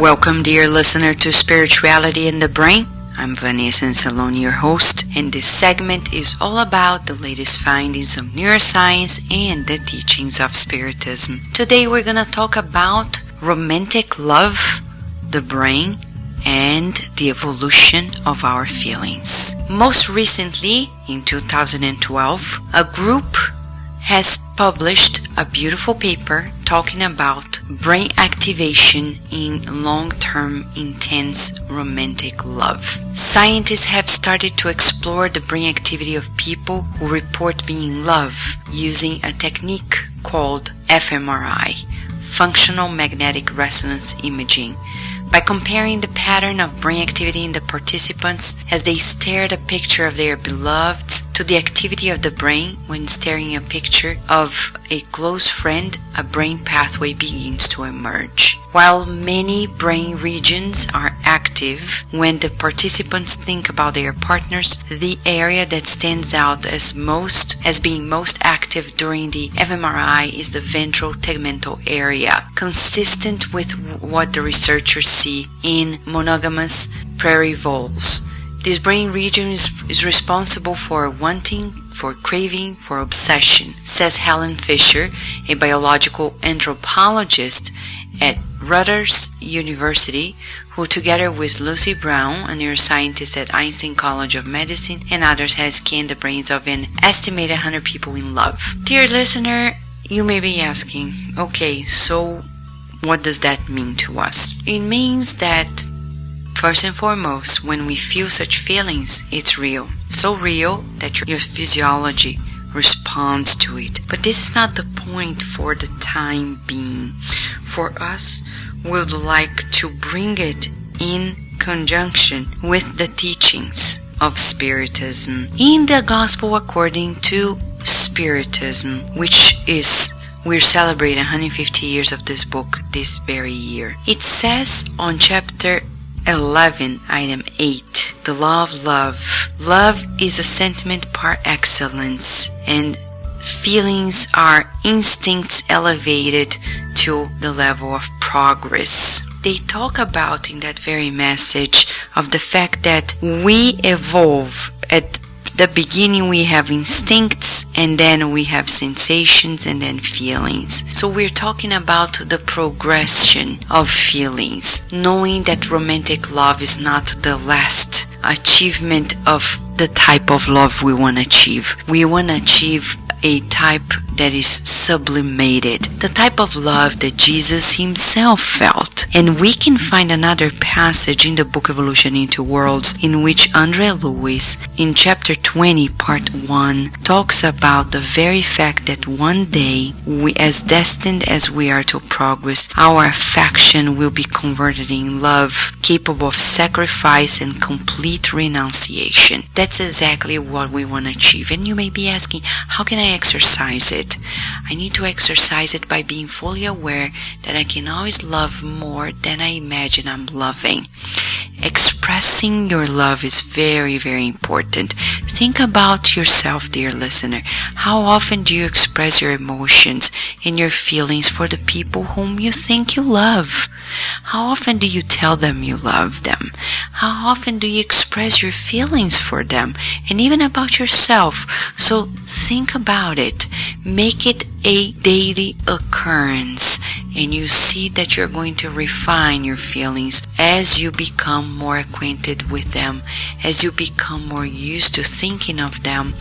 Welcome, dear listener, to Spirituality in the Brain. I'm Vanessa Ancelone, your host, and this segment is all about the latest findings of neuroscience and the teachings of Spiritism. Today we're going to talk about romantic love, the brain, and the evolution of our feelings. Most recently, in 2012, a group has published a beautiful paper talking about brain activation in long-term intense romantic love. Scientists have started to explore the brain activity of people who report being in love using a technique called fMRI, functional magnetic resonance imaging, by comparing the pattern of brain activity in the participants as they stare at a picture of their beloveds to the activity of the brain when staring at a picture of a close friend. A brain pathway begins to emerge. While many brain regions are active when the participants think about their partners, the area that stands out as being most active during the fMRI is the ventral tegmental area, consistent with what the researchers see in monogamous prairie voles. This brain region is responsible for wanting, for craving, for obsession, says Helen Fisher, a biological anthropologist at Rutgers University, who together with Lucy Brown, a neuroscientist at Einstein College of Medicine, and others has scanned the brains of an estimated 100 people in love. Dear listener, you may be asking, okay, so what does that mean to us? It means that first and foremost, when we feel such feelings, it's real. So real that your physiology responds to it. But this is not the point for the time being. For us, we would like to bring it in conjunction with the teachings of Spiritism. In the Gospel according to Spiritism, which is we're celebrating 150 years of this book this very year. It says on chapter 11, item 8, the law of love. Love is a sentiment par excellence, and feelings are instincts elevated to the level of progress. They talk about in that very message of the fact that we evolve. At the beginning we have instincts, and then we have sensations, and then feelings. So we're talking about the progression of feelings, knowing that romantic love is not the last achievement of the type of love we want to achieve. We want to achieve a type that is sublimated, the type of love that Jesus himself felt. And we can find another passage in the book Evolution into Worlds in which Andre Lewis, in chapter 20, part 1, talks about the very fact that one day, we, as destined as we are to progress, our affection will be converted in love, capable of sacrifice and complete renunciation. That's exactly what we want to achieve. And you may be asking, how can I exercise it? I need to exercise it by being fully aware that I can always love more than I imagine I'm loving. Expressing your love is very, very important. Think about yourself, dear listener. How often do you express your emotions and your feelings for the people whom you think you love? How often do you tell them you love them? How often do you express your feelings for them and even about yourself? So think about it. Make it a daily occurrence, and you see that you're going to refine your feelings as you become more acquainted with them, as you become more used to thinking of them,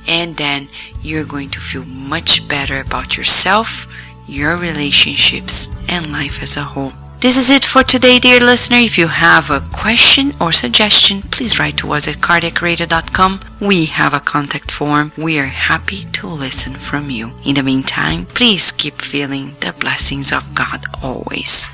and then you're going to feel much better about yourself, your relationships, and life as a whole. This is it for today, dear listener. If you have a question or suggestion, please write to us at cardiacradio.com. We have a contact form. We are happy to listen from you. In the meantime, please keep feeling the blessings of God always.